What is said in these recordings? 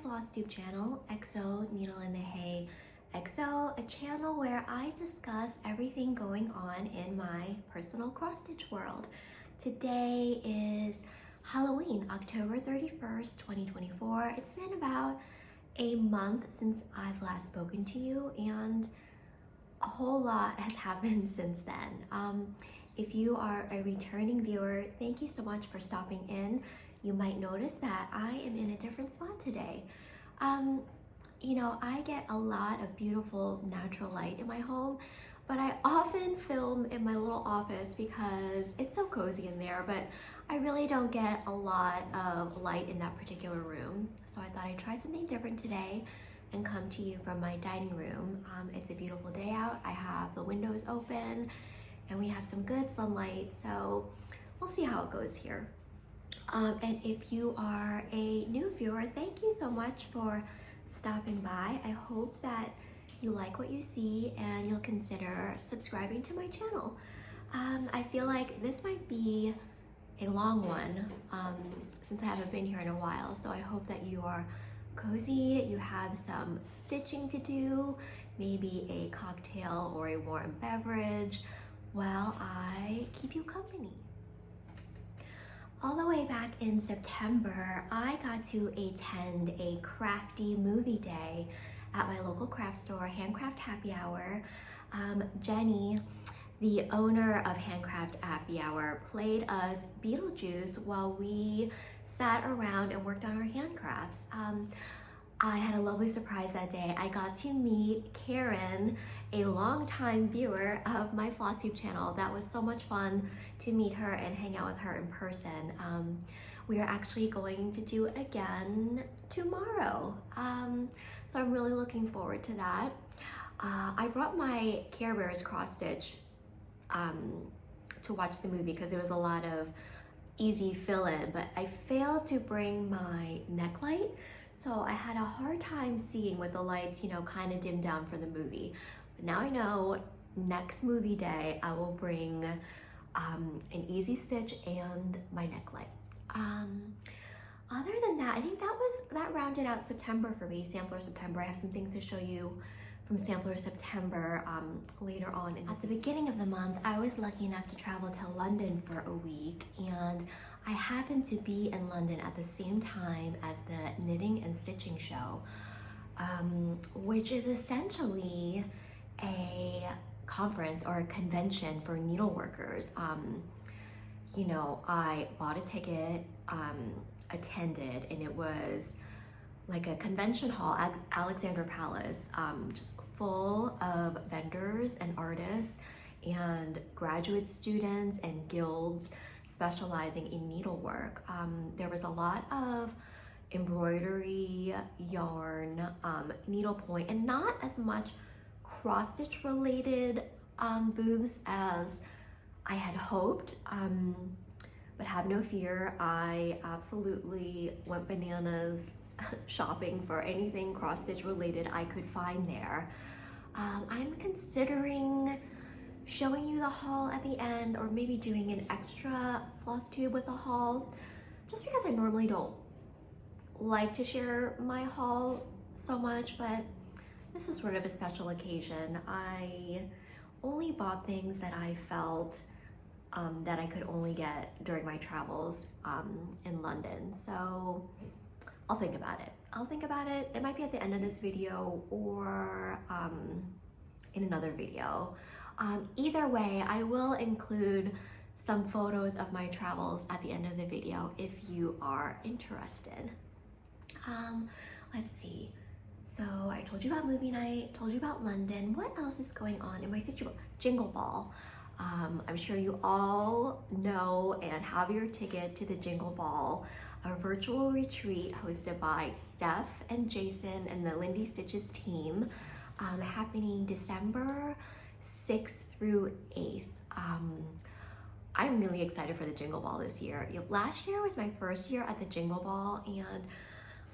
Flosstube channel, XO Needle in the Hay XO, a channel where I discuss everything going on in my personal cross-stitch world. Today is Halloween, October 31st, 2024. It's been about a month since I've last spoken to you, and a whole lot has happened since then. If you are a returning viewer, thank you so much for stopping in. You might notice that I am in a different spot today. You know, I get a lot of beautiful natural light in my home, but I often film in my little office because it's so cozy in there, but I really don't get a lot of light in that particular room. So I thought I'd try something different today and come to you from my dining room. It's a beautiful day out. I have the windows open and we have some good sunlight, so we'll see how it goes here. And if you are a new viewer, thank you so much for stopping by. I hope that you like what you see and you'll consider subscribing to my channel. I feel like this might be a long one since I haven't been here in a while, so I hope that you are cozy, you have some stitching to do, maybe a cocktail or a warm beverage while I keep you company. All the way back in September, I got to attend a Crafty Movie Day at my local craft store, Handcraft Happy Hour. Jenny, the owner of Handcraft Happy Hour, played us Beetlejuice while we sat around and worked on our handcrafts. I had a lovely surprise that day. I got to meet Karen, a longtime viewer of my Flosstube channel. That was so much fun to meet her and hang out with her in person. We are actually going to do it again tomorrow. So I'm really looking forward to that. I brought my Care Bears cross stitch to watch the movie because it was a lot of easy fill-in, but I failed to bring my neck light. So I had a hard time seeing with the lights, you know, kind of dimmed down for the movie. But now I know next movie day, I will bring an easy stitch and my neck light. Other than that, I think that rounded out September for me, Sampler September. I have some things to show you from Sampler September later on. At the beginning of the month, I was lucky enough to travel to London for a week, and I happened to be in London at the same time as the Knitting and Stitching Show, which is essentially a conference or a convention for needleworkers. You know, I bought a ticket, attended, and it was like a convention hall at Alexandra Palace, just full of vendors and artists and graduate students and guilds specializing in needlework. There was a lot of embroidery, yarn, needlepoint, and not as much cross-stitch related booths as I had hoped. But have no fear, I absolutely went bananas shopping for anything cross-stitch related I could find there. I'm considering showing you the haul at the end, or maybe doing an extra floss tube with the haul, just because I normally don't like to share my haul so much, but this is sort of a special occasion. I only bought things that I felt that I could only get during my travels in London, so I'll think about it. It might be at the end of this video or in another video. Either way, I will include some photos of my travels at the end of the video if you are interested. Let's see. So I told you about movie night, told you about London. What else is going on in my situation? Jingle Ball. I'm sure you all know and have your ticket to the Jingle Ball, a virtual retreat hosted by Steph and Jason and the Lindy Stitches team, happening December 6th through 8th. I'm really excited for the Jingle Ball this year. Last year was my first year at the Jingle Ball, and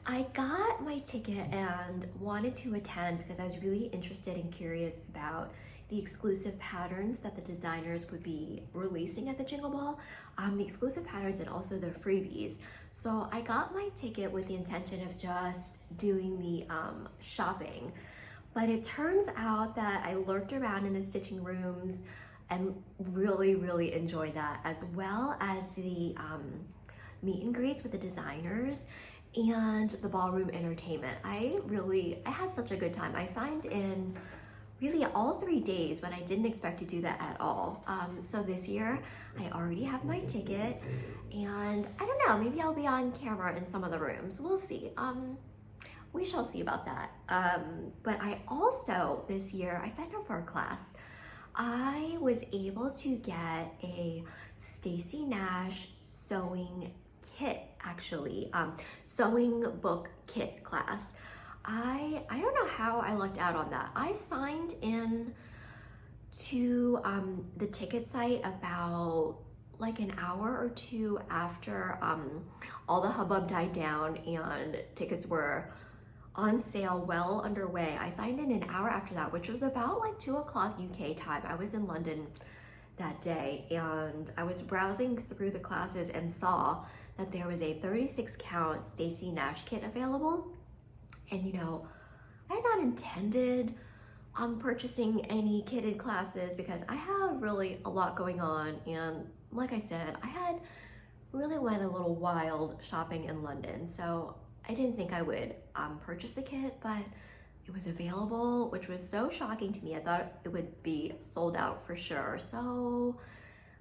I got my ticket and wanted to attend because I was really interested and curious about the exclusive patterns that the designers would be releasing at the Jingle Ball, the exclusive patterns and also the freebies. So I got my ticket with the intention of just doing the shopping, but it turns out that I lurked around in the stitching rooms and really enjoyed that, as well as the meet and greets with the designers and the ballroom entertainment. I had such a good time. I signed in really all 3 days, but I didn't expect to do that at all. So this year I already have my ticket, and I don't know, maybe I'll be on camera in some of the rooms. We'll see. We shall see about that. But I also, this year, I signed up for a class. I was able to get a Stacy Nash sewing kit, actually, sewing book kit class. I don't know how I lucked out on that. I signed in to the ticket site about like an hour or two after all the hubbub died down and tickets were on sale, well underway. I signed in an hour after that, which was about like 2 o'clock UK time. I was in London that day, and I was browsing through the classes and saw that there was a 36 count Stacy Nash kit available. And you know, I had not intended on purchasing any kitted classes because I have really a lot going on, and like I said, I had really went a little wild shopping in London, so I didn't think I would purchase a kit, but it was available, which was so shocking to me. I thought it would be sold out for sure. So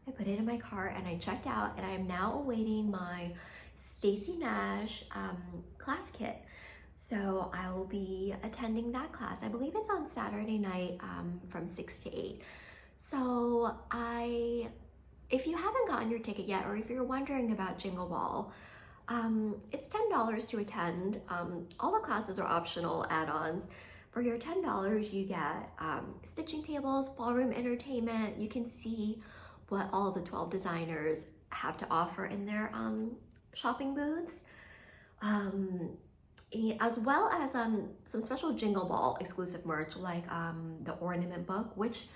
I put it in my cart and I checked out, and I am now awaiting my Stacy Nash class kit. So I will be attending that class. I believe it's on Saturday night from 6 to 8. So if you haven't gotten your ticket yet, or if you're wondering about Jingle Ball, it's $10 to attend. All the classes are optional add-ons. For your $10, you get stitching tables, ballroom entertainment. You can see what all of the 12 designers have to offer in their shopping booths, as well as some special Jingle Ball exclusive merch, like the ornament book, which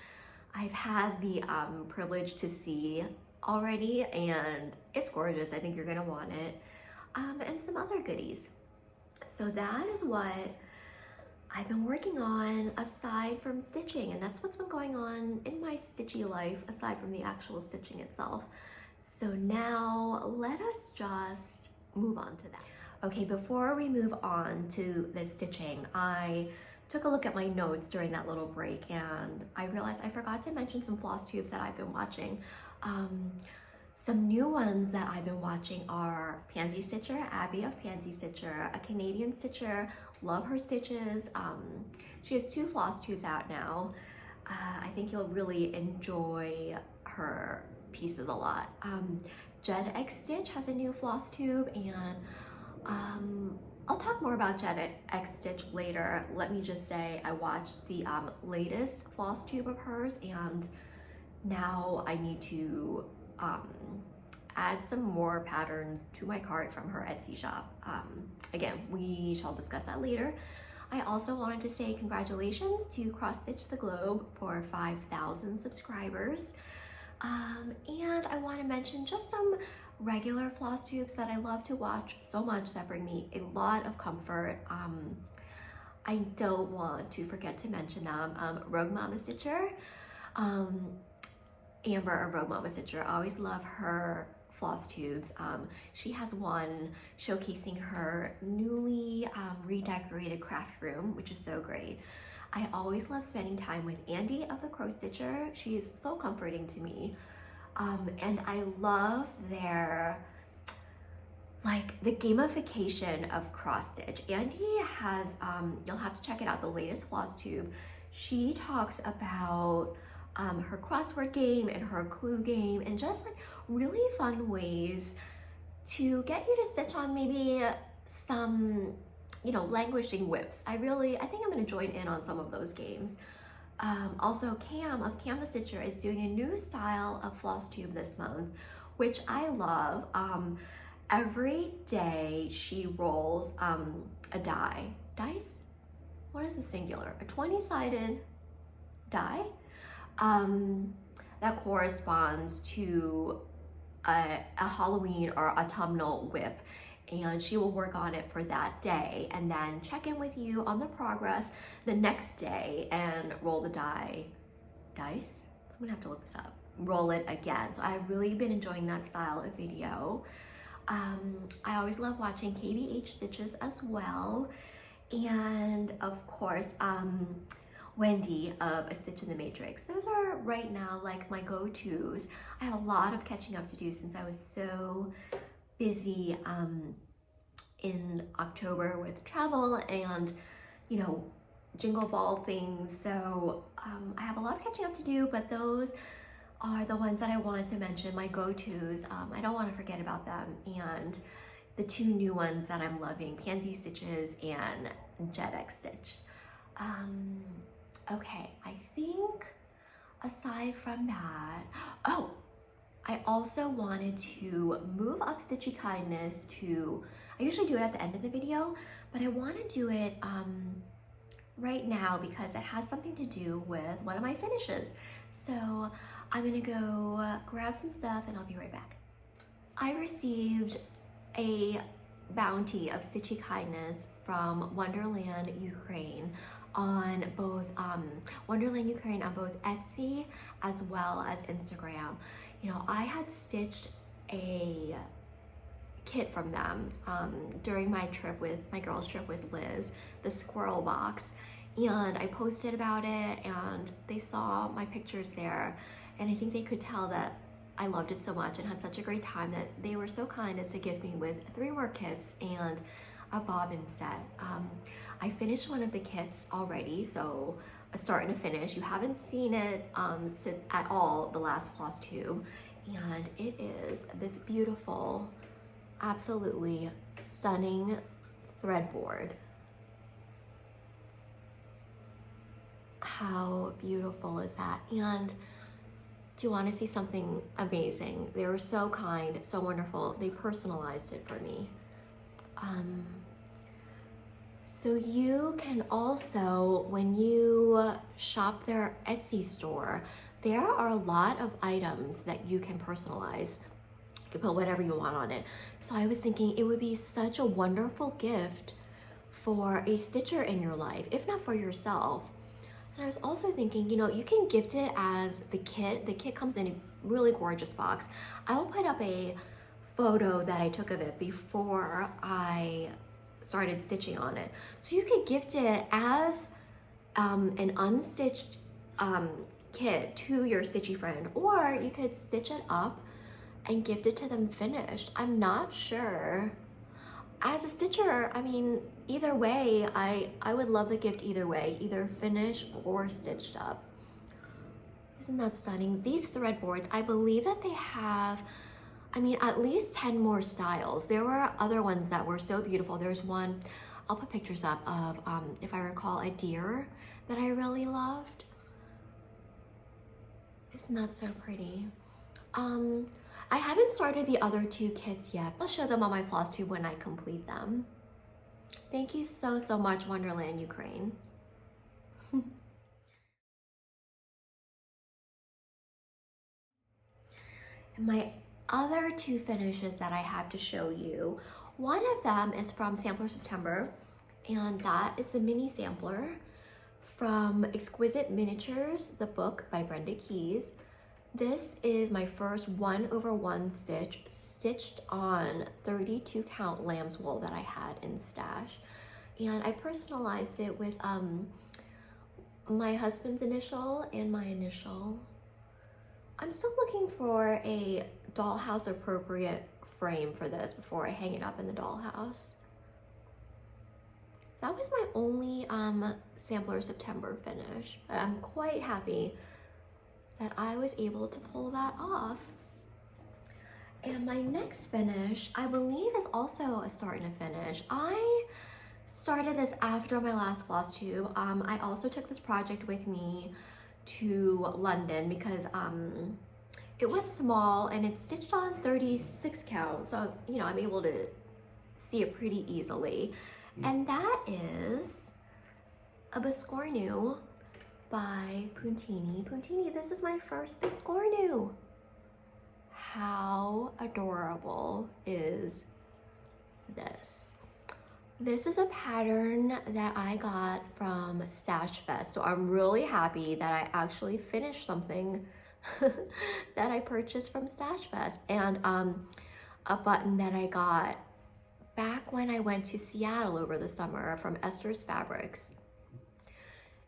I've had the privilege to see already, and it's gorgeous. I think you're gonna want it. And some other goodies. So that is what I've been working on aside from stitching, and that's what's been going on in my stitchy life aside from the actual stitching itself. So now let us just move on to that. Okay, before we move on to the stitching, I took a look at my notes during that little break, and I realized I forgot to mention some Flosstubes that I've been watching. Some new ones that I've been watching are Pansy Stitcher, Abby of Pansy Stitcher, a Canadian stitcher. Love her stitches. She has 2 Flosstubes out now. I think you'll really enjoy her pieces a lot. Jed X Stitch has a new Flosstube, and I'll talk more about Jed X Stitch later. Let me just say I watched the latest Flosstube of hers, and now I need to add some more patterns to my cart from her Etsy shop. Again, we shall discuss that later. I also wanted to say congratulations to Cross Stitch the Globe for 5,000 subscribers. And I want to mention just some regular Flosstubes that I love to watch so much that bring me a lot of comfort. I don't want to forget to mention them. Rogue Mama Stitcher, Amber of Rogue Mama Stitcher. I always love her Flosstubes. She has one showcasing her newly redecorated craft room, which is so great. I always love spending time with Andy of the Crow Stitcher. She's so comforting to me. And I love their, like, the gamification of cross stitch. Andy has, you'll have to check it out, the latest Flosstube. She talks about her crossword game and her clue game, and just like really fun ways to get you to stitch on maybe some, you know, languishing whips. I think I'm gonna join in on some of those games. Also, Cam of Canvas Stitcher is doing a new style of Flosstube this month, which I love. Every day she rolls a dice? What is the singular? A 20-sided die that corresponds to a Halloween or autumnal whip, and she will work on it for that day and then check in with you on the progress the next day and roll the dice. I'm gonna have to look this up. Roll it again. So I've really been enjoying that style of video. I always love watching KBH stitches as well, and of course Wendy of A Stitch in the Matrix. Those are right now like my go-tos. I have a lot of catching up to do since I was so busy in October with travel and, you know, Jingle Ball things. So I have a lot of catching up to do, but those are the ones that I wanted to mention, my go-tos. I don't want to forget about them. And the two new ones that I'm loving, Pansy Stitches and Jet X Stitch. Okay, I think aside from that, oh, I also wanted to move up Stitchy Kindness to, I usually do it at the end of the video, but I want to do it right now because it has something to do with one of my finishes. So I'm gonna go grab some stuff and I'll be right back. I received a bounty of Stitchy Kindness from Wonderland Ukraine on both Wonderland Ukraine on both Etsy as well as Instagram. You know, I had stitched a kit from them during my trip with my girls trip with Liz, the squirrel box, and I posted about it and they saw my pictures there, and I think they could tell that I loved it so much and had such a great time that they were so kind as to give me with 3 more kits and a bobbin set. I finished one of the kits already, so a start and a finish. You haven't seen it at all, the last Flosstube, and it is this beautiful, absolutely stunning threadboard. How beautiful is that? And do you want to see something amazing? They were so kind, so wonderful. They personalized it for me. So you can also, when you shop their Etsy store, there are a lot of items that you can personalize. You can put whatever you want on it. So I was thinking it would be such a wonderful gift for a stitcher in your life, if not for yourself. And I was also thinking, you know, you can gift it as the kit. The kit comes in a really gorgeous box. I will put up a photo that I took of it before I started stitching on it. So you could gift it as an unstitched kit to your stitchy friend, or you could stitch it up and gift it to them finished. I'm not sure. As a stitcher, I mean, either way, I would love the gift either way, either finished or stitched up. Isn't that stunning? These thread boards, I believe that they have, I mean, at least 10 more styles. There were other ones that were so beautiful. There's one, I'll put pictures up of, if I recall, a deer that I really loved. Isn't that so pretty? I haven't started the other 2 kits yet. I'll show them on my Flosstube when I complete them. Thank you so, so much, Wonderland Ukraine. And my other 2 finishes that I have to show you, one of them is from Sampler September, and that is the mini sampler from Exquisite Miniatures, the book by Brenda Keyes. This is my first 1/1 stitch stitched on 32 count lamb's wool that I had in stash, and I personalized it with my husband's initial and my initial. I'm still looking for a dollhouse appropriate frame for this before I hang it up in the dollhouse. That was my only Sampler September finish, but I'm quite happy that I was able to pull that off. And my next finish, I believe, is also a start and a finish. I started this after my last Flosstube. I also took this project with me to London because it was small and it's stitched on 36 count, so you know, I'm able to see it pretty easily. And that is a Biscornu by Puntini. Puntini, this is my first Biscornu. How adorable is this? This is a pattern that I got from Stash Fest, so I'm really happy that I actually finished something that I purchased from Stash Fest, and a button that I got back when I went to Seattle over the summer from Esther's Fabrics.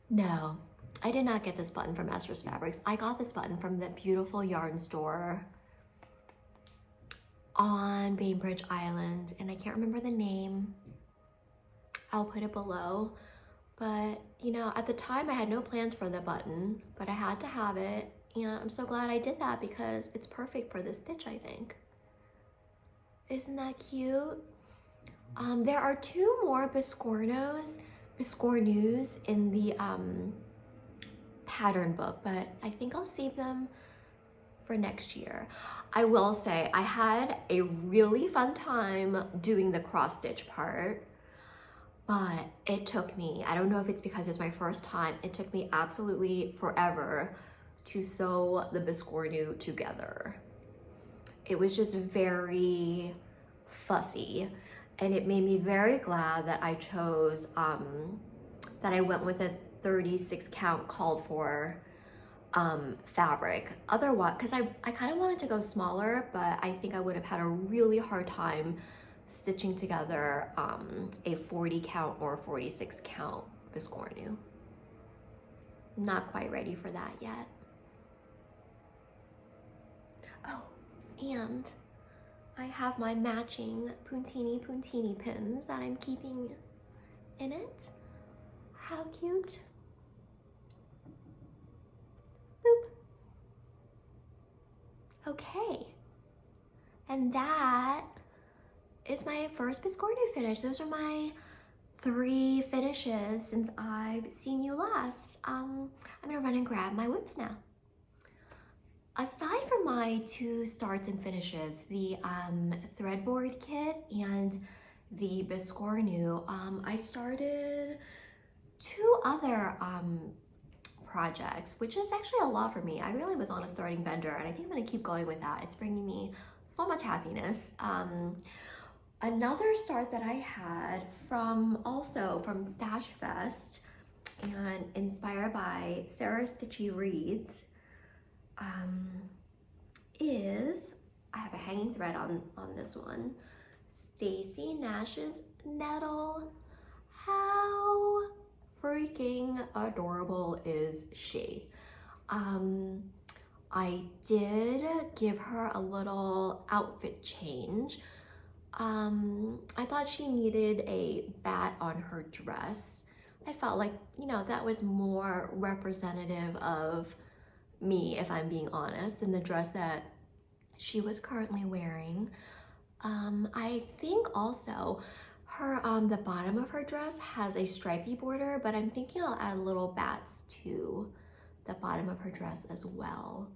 No, I did not get this button from Esther's Fabrics. I got this button from the beautiful yarn store on Bainbridge Island, and I can't remember the name. I'll put it below. But you know, at the time I had no plans for the button, but I had to have it, and I'm so glad I did that because it's perfect for this stitch, I think. Isn't that cute? There are 2 more Biscornus in the pattern book, but I think I'll save them for next year. I will say I had a really fun time doing the cross stitch part, but it took me, I don't know if it's because it's my first time, it took me absolutely forever to sew the Biscornu together. It was just very fussy, and it made me very glad that I chose, that I went with a 36 count called for fabric. Otherwise, because I kind of wanted to go smaller, but I think I would have had a really hard time stitching together a 40 count or 46 count Biscornu. Not quite ready for that yet. Oh, and I have my matching Puntini pins that I'm keeping in it. How cute. Boop. Okay. And that is my first Biscornu finish. Those are my 3 finishes since I've seen you last. I'm gonna run and grab my whips now. Aside from my 2 starts and finishes, the threadboard kit and the Biscornu, I started 2 other projects, which is actually a lot for me. I really was on a starting bender, and I think I'm gonna keep going with that. It's bringing me so much happiness. Another start that I had also from Stash Fest and inspired by Sarah Stitchy Reads, is, I have a hanging thread on this one, Stacy Nash's Nettle. How freaking adorable is she? I did give her a little outfit change. I thought she needed a bat on her dress. I felt like, you know, that was more representative of me, if I'm being honest, than the dress that she was currently wearing. I think also her the bottom of her dress has a stripy border, but I'm thinking I'll add little bats to the bottom of her dress as well.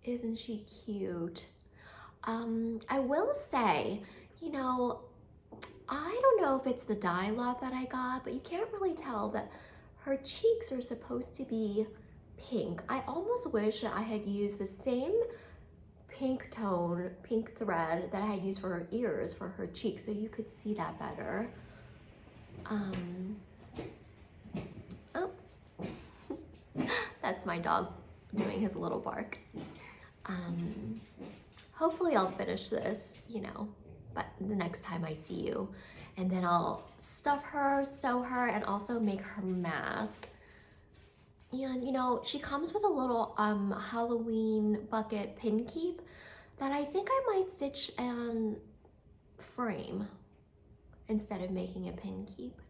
Isn't she cute? I will say, you know, I don't know if it's the dye lot that I got, but you can't really tell that her cheeks are supposed to be pink. I almost wish that I had used the same pink thread that I had used for her ears for her cheeks, so you could see that better. Oh, that's my dog doing his little bark. Hopefully I'll finish this, you know, but the next time I see you, and then I'll stuff her, sew her, and also make her mask. And you know, she comes with a little Halloween bucket pin keep that I think I might stitch and frame instead of making a pin keep.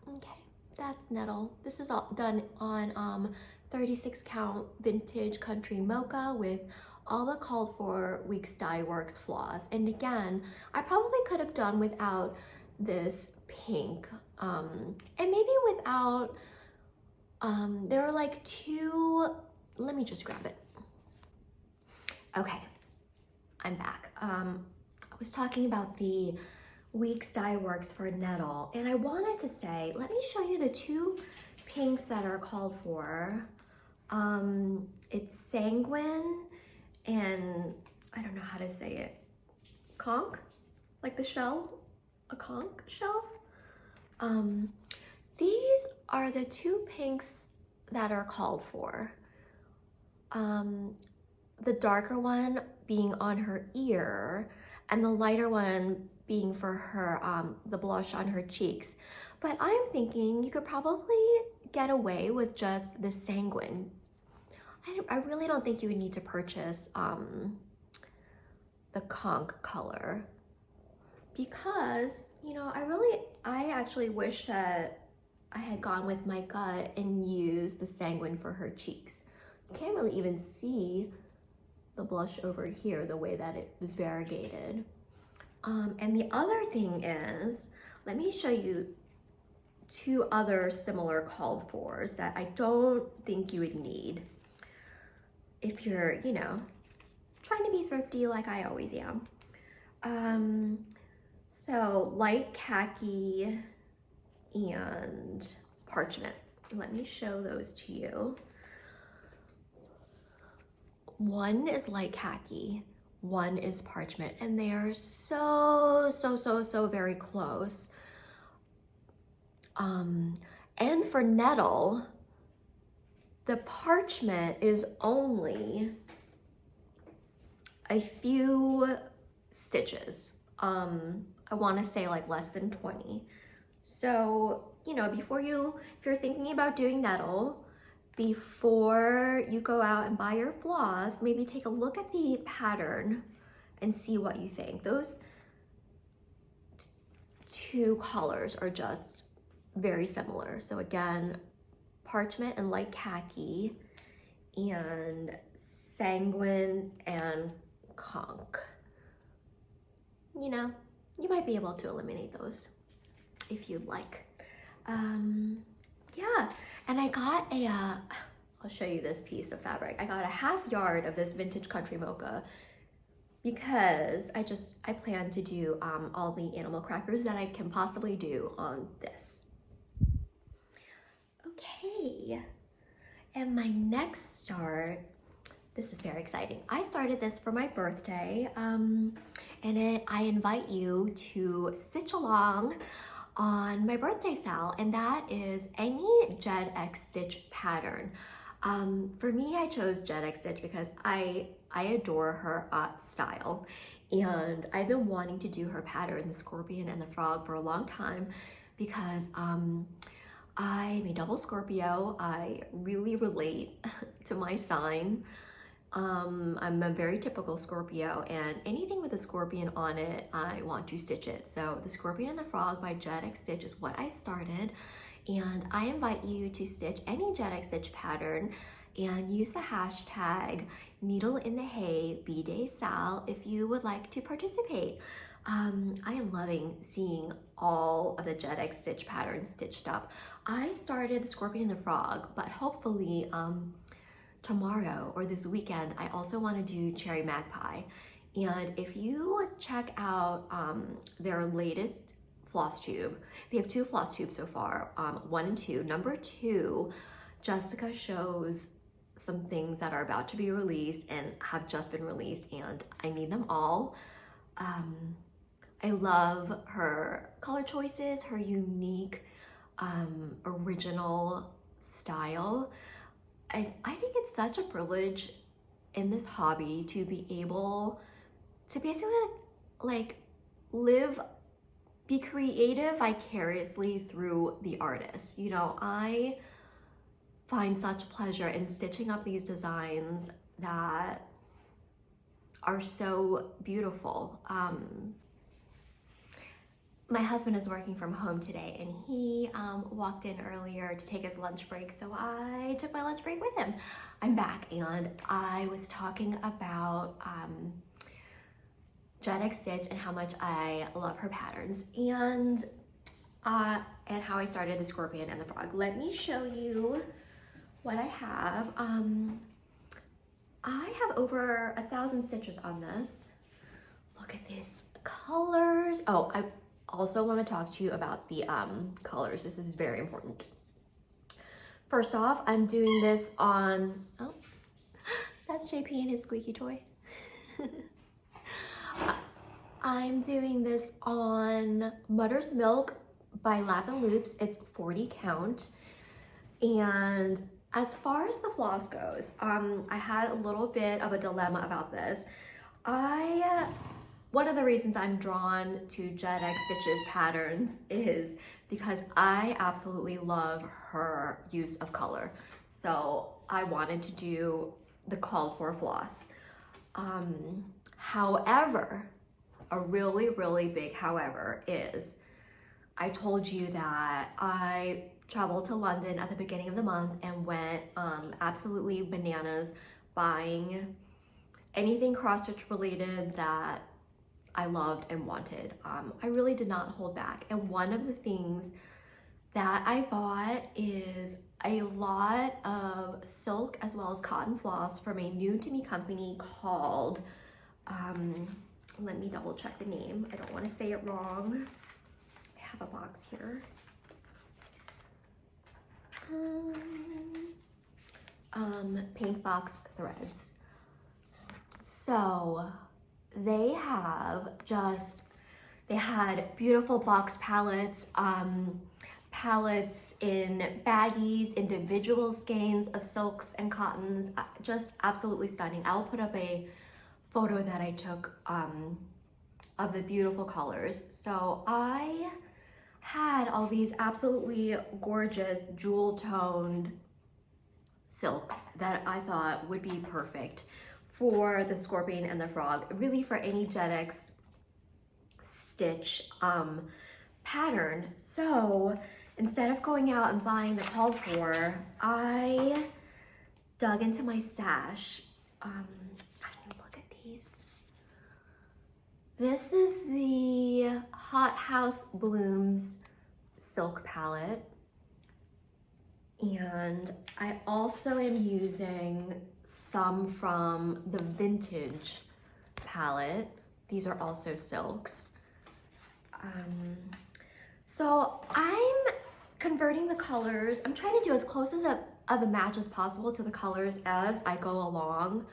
Okay, that's Nettle. This is all done on 36 count vintage country mocha with all the called for Weeks Dye Works floss. And again, I probably could have done without this pink, and maybe without, there are like 2, let me just grab it. Okay, I'm back. I was talking about the Weeks dye works for nettle. And I wanted to say, let me show you the two pinks that are called for. It's sanguine and I don't know how to say it. Conch, like the shell, a conch shell. These are the two pinks that are called for. The darker one being on her ear and the lighter one being for her, the blush on her cheeks. But I'm thinking you could probably get away with just the sanguine. I really don't think you would need to purchase the conch color because, you know, I actually wish that I had gone with my gut and used the sanguine for her cheeks. You can't really even see the blush over here the way that it was variegated. And the other thing is, let me show you two other similar called fors that I don't think you would need if you're, you know, trying to be thrifty like I always am. So light khaki and parchment. Let me show those to you. One is light khaki, one is parchment, and they are so very close. And for nettle, the parchment is only a few stitches. I want to say like less than 20. So, you know, if you're thinking about doing nettle, before you go out and buy your floss, maybe take a look at the pattern and see what you think. Those two colors are just very similar. So again, parchment and light khaki and sanguine and conch. You know, you might be able to eliminate those if you'd like. Yeah, and I got I'll show you this piece of fabric. I got a half yard of this vintage country mocha because I plan to do all the animal crackers that I can possibly do on this. Okay, and my next start, this is very exciting. I started this for my birthday, and I invite you to stitch along on my birthday sale, and that is any Jet X Stitch pattern. For me, I chose Jet X Stitch because I adore her style, and I've been wanting to do her pattern, the scorpion and the frog, for a long time because I'm a double Scorpio. I really relate to my sign. I'm a very typical Scorpio, and anything with a scorpion on it, I want to stitch it. So the Scorpion and the Frog by Jet X Stitch is what I started, and I invite you to stitch any Jet X Stitch pattern and use the hashtag Needle in the Hay B-Day Sal if you would like to participate. I am loving seeing all of the Jet X Stitch patterns stitched up. I started the Scorpion and the Frog, but hopefully tomorrow or this weekend, I also want to do Cherry Magpie. And if you check out their latest Flosstube, they have two Flosstubes so far, 1 and 2. Number 2, Jessica shows some things that are about to be released and have just been released, and I need them all. I love her color choices, her unique, original style. I think it's such a privilege in this hobby to be able to basically like be creative vicariously through the artist. You know, I find such pleasure in stitching up these designs that are so beautiful. My husband is working from home today, and he walked in earlier to take his lunch break, so I took my lunch break with him. I'm back, and I was talking about Jet X Stitch and how much I love her patterns, and how I started the Scorpion and the Frog. Let me show you what I have. I have over 1,000 stitches on this. Look at these colors. Oh, I also want to talk to you about the colors. This is very important. First off, I'm doing this on, oh, that's JP and his squeaky toy. I'm doing this on Mother's Milk by Lap and Loops. It's 40 count. And as far as the floss goes, I had a little bit of a dilemma about this. One of the reasons I'm drawn to Jet X Stitch's patterns is because I absolutely love her use of color. So I wanted to do the called for floss. However, a really, really big however is, I told you that I traveled to London at the beginning of the month and went absolutely bananas buying anything cross-stitch related that I loved and wanted. I really did not hold back. And one of the things that I bought is a lot of silk as well as cotton floss from a new to me company called, let me double check the name. I don't want to say it wrong. I have a box here. Pink Box Threads. So they had beautiful box palettes, palettes in baggies, individual skeins of silks and cottons, just absolutely stunning. I'll put up a photo that I took of the beautiful colors. So I had all these absolutely gorgeous jewel toned silks that I thought would be perfect for the scorpion and the frog, really for any Jet X Stitch pattern. So instead of going out and buying the called for, I dug into my stash. Look at these. This is the Hot House Blooms silk palette. And I also am using some from the Vintage palette. These are also silks. So I'm converting the colors. I'm trying to do as close of a match as possible to the colors as I go along.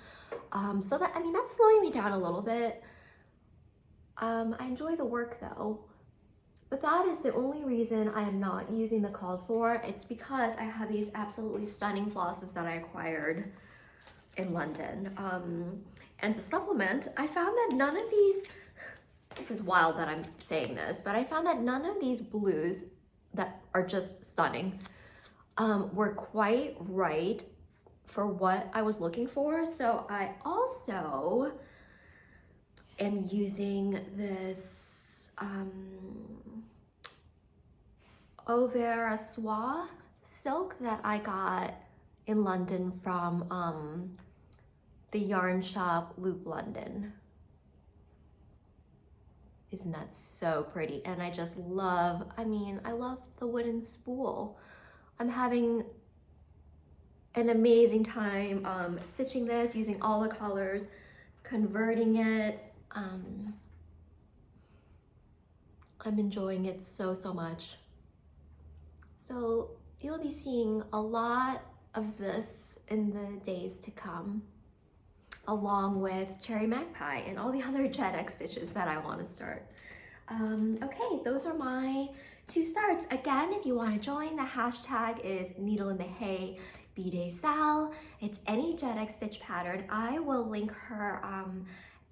So that, I mean, that's slowing me down a little bit. I enjoy the work though. But that is the only reason I am not using the called for. It's because I have these absolutely stunning flosses that I acquired in London. And to supplement, I found that none of these, this is wild that I'm saying this, but I found that none of these blues that are just stunning were quite right for what I was looking for. So I also am using this Over a Soie silk that I got in London from the yarn shop Loop London. Isn't that so pretty? And I just love, I love the wooden spool. I'm having an amazing time stitching this, using all the colors, converting it. I'm enjoying it so much. So you'll be seeing a lot of this in the days to come, along with Cherry Magpie and all the other Jet X stitches that I want to start. Okay, those are my 2 starts. Again, if you want to join, the hashtag is Needle in the Hay B-Day Sal. It's any Jet X stitch pattern. I will link her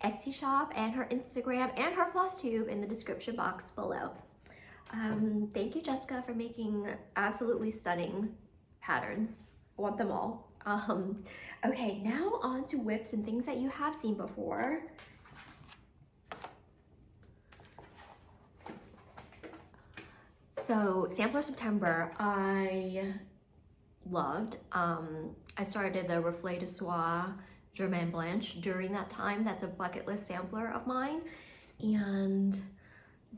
Etsy shop and her Instagram and her Flosstube in the description box below. Thank you, Jessica, for making absolutely stunning patterns. I want them all. Okay, now on to whips and things that you have seen before. So Sampler September, I loved. I started the Reflet de Soie Germaine Blanche during that time. That's a bucket list sampler of mine. And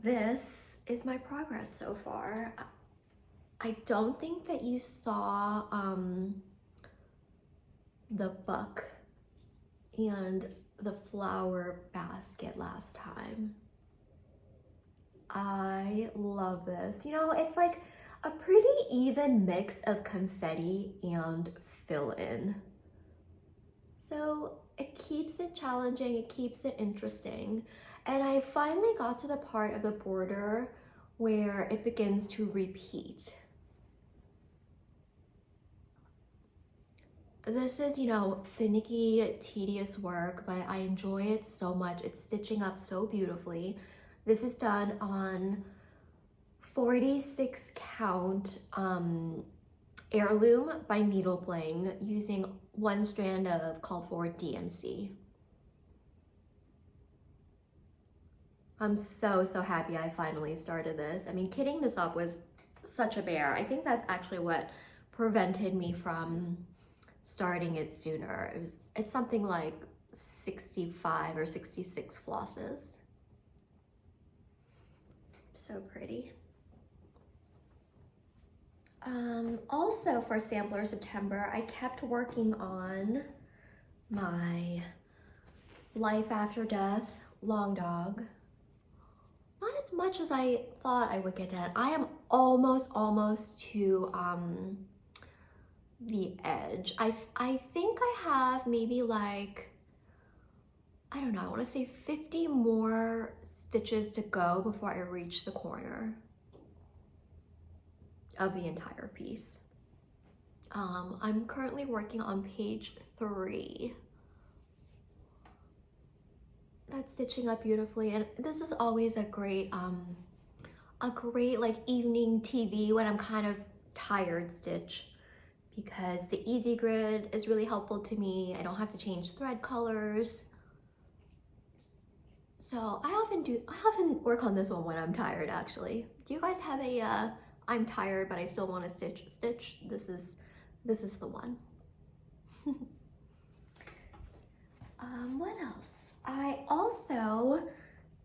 this is my progress so far. I don't think that you saw the buck and the flower basket last time. I love this. You know, it's like a pretty even mix of confetti and fill-in. So it keeps it challenging, it keeps it interesting. And I finally got to the part of the border where it begins to repeat. This is, you know, finicky, tedious work, but I enjoy it so much. It's stitching up so beautifully. This is done on 46 count heirloom by needle bling using one strand of called for DMC. I'm so happy I finally started this. I mean, kitting this up was such a bear. I think that's actually what prevented me from starting it sooner. It's something like 65 or 66 flosses. So pretty. Also for Sampler September, I kept working on my Life After Death long dog. Not as much as I thought I would get done. I am almost to the edge. I think I have maybe like, I don't know, I want to say 50 more stitches to go before I reach the corner of the entire piece. I'm currently working on page 3. That's stitching up beautifully, and this is always a great like evening TV when I'm kind of tired stitch, because the easy grid is really helpful to me. I don't have to change thread colors. So I often work on this one when I'm tired, actually. Do you guys have a I'm tired but I still want to stitch? This is the one. What else? I also,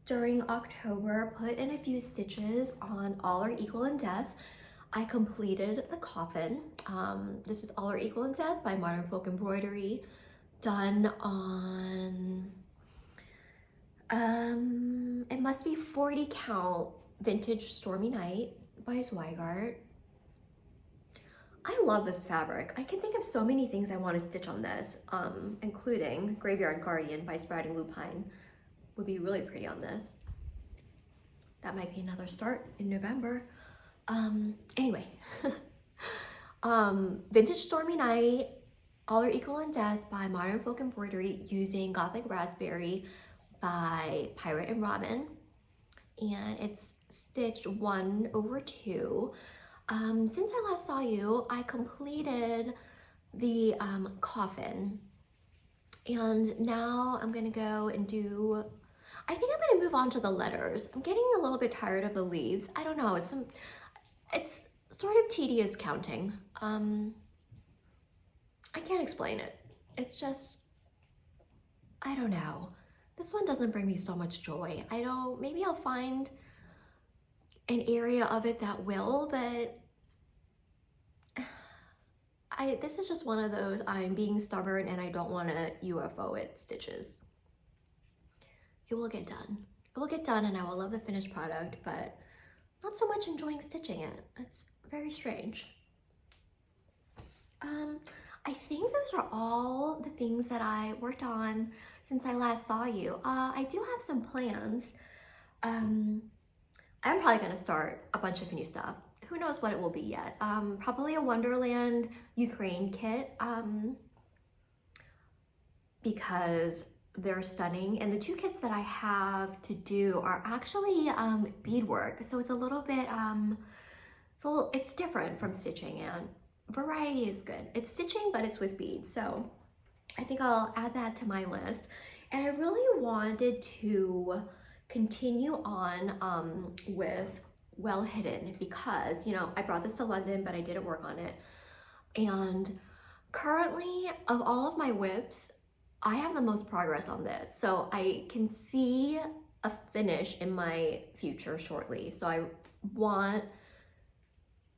during October, put in a few stitches on All Are Equal in Death. I completed the coffin. This is All Are Equal in Death by Modern Folk Embroidery, done on, it must be 40 count Vintage Stormy Night by Zweigart. I love this fabric. I can think of so many things I want to stitch on this, including Graveyard Guardian by Sprouting Lupine. Would be really pretty on this. That might be another start in November. Anyway, Vintage Stormy Night, All Are Equal in Death by Modern Folk Embroidery using Gothic Raspberry by Pirate and Robin. And it's stitched 1/2. Since I last saw you, I completed the coffin, and now I'm gonna go and do, I think I'm gonna move on to the letters. I'm getting a little bit tired of the leaves. I don't know, it's sort of tedious counting. I can't explain it. It's just, I don't know. This one doesn't bring me so much joy. Maybe I'll find an area of it that will, but this is just one of those, I'm being stubborn and I don't want to UFO it stitches. It will get done. It will get done and I will love the finished product, but not so much enjoying stitching it. It's very strange. I think those are all the things that I worked on since I last saw you. I do have some plans. I'm probably gonna start a bunch of new stuff. Who knows what it will be yet. Probably a Wonderland Ukraine kit, because they're stunning. And the 2 kits that I have to do are actually beadwork. So it's a little bit, it's different from stitching, and variety is good. It's stitching, but it's with beads. So I think I'll add that to my list. And I really wanted to continue on with Well Hidden, because, you know, I brought this to London, but I didn't work on it. And currently, of all of my whips, I have the most progress on this. So I can see a finish in my future shortly. So I want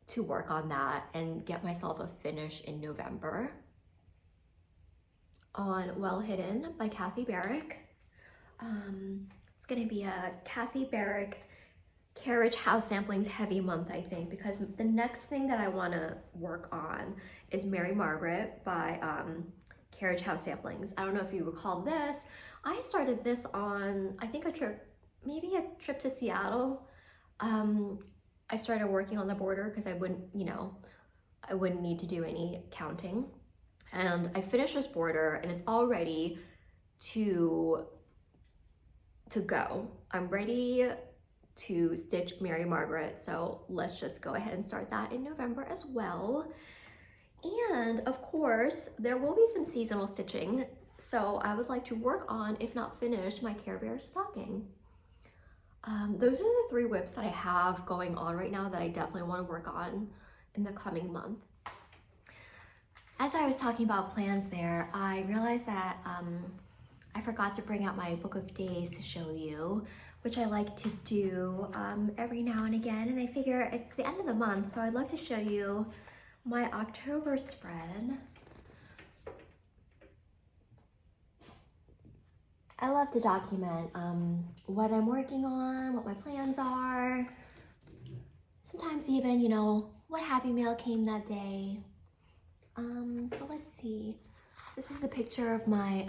to work on that and get myself a finish in November on Well Hidden by Kathy Barrick. It's gonna be a Kathy Barrick Carriage House Samplings heavy month, I think, because the next thing that I want to work on is Mary Margaret by Carriage House Samplings. I don't know if you recall this. I started this on, I think, maybe a trip to Seattle. I started working on the border because I wouldn't, I wouldn't need to do any counting. And I finished this border and it's all ready to go. I'm ready to stitch Mary Margaret, so let's just go ahead and start that in November as well. And of course, there will be some seasonal stitching, so I would like to work on, if not finish, my Care Bear stocking. Those are the 3 whips that I have going on right now that I definitely want to work on in the coming month. As I was talking about plans there, I realized that I forgot to bring out my book of days to show you, which I like to do every now and again, and I figure it's the end of the month, so I'd love to show you my October spread. I love to document what I'm working on, what my plans are, sometimes even, what Happy Mail came that day. So let's see. This is a picture of my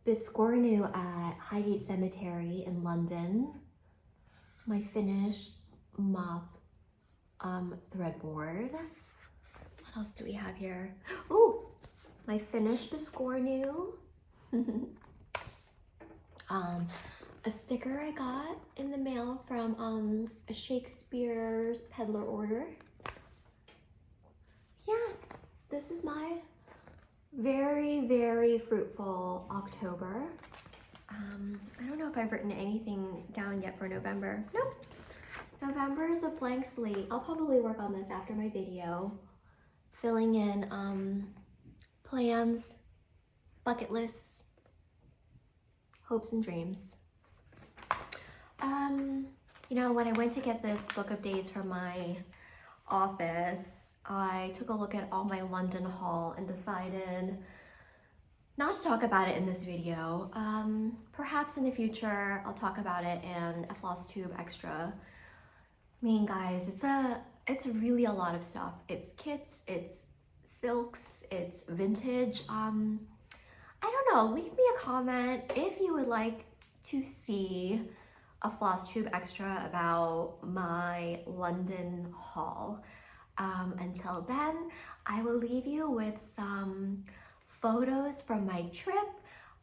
Biscornu at Highgate Cemetery in London. My finished moth threadboard. What else do we have here? Oh, my finished Biscornu. A sticker I got in the mail from a Shakespeare peddler order. Yeah, this is my very, very fruitful October. I don't know if I've written anything down yet for November. Nope. November is a blank slate. I'll probably work on this after my video, filling in plans, bucket lists, hopes and dreams. When I went to get this book of days from my office, I took a look at all my London haul and decided not to talk about it in this video. Perhaps in the future I'll talk about it in a Flosstube extra. I mean, guys, it's really a lot of stuff. It's kits, it's silks, it's vintage. I don't know, leave me a comment if you would like to see a Flosstube extra about my London haul. Until then, I will leave you with some photos from my trip.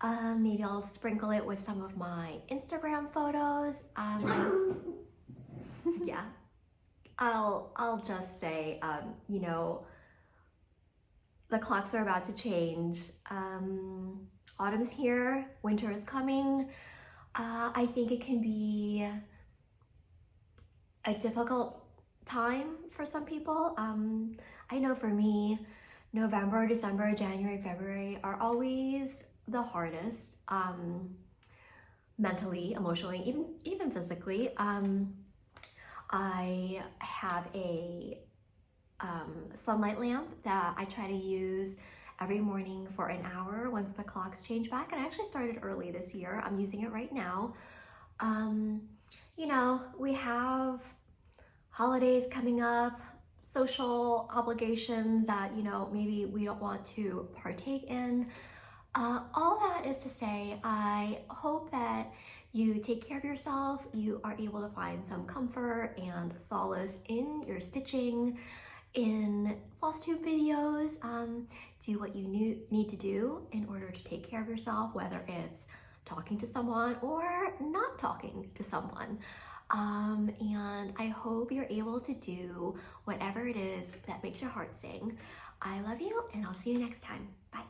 Maybe I'll sprinkle it with some of my Instagram photos. Yeah, I'll just say, the clocks are about to change. Autumn's here, winter is coming. I think it can be a difficult time for some people. I know for me, November, December, January, February are always the hardest, mentally, emotionally, even physically. I have a sunlight lamp that I try to use every morning for an hour once the clocks change back, and I actually started early this year. I'm using it right now. We have holidays coming up, social obligations that, maybe we don't want to partake in. All that is to say, I hope that you take care of yourself, you are able to find some comfort and solace in your stitching, in Flosstube videos. Do what you need to do in order to take care of yourself, whether it's talking to someone or not talking to someone. And I hope you're able to do whatever it is that makes your heart sing. I love you, and I'll see you next time. Bye.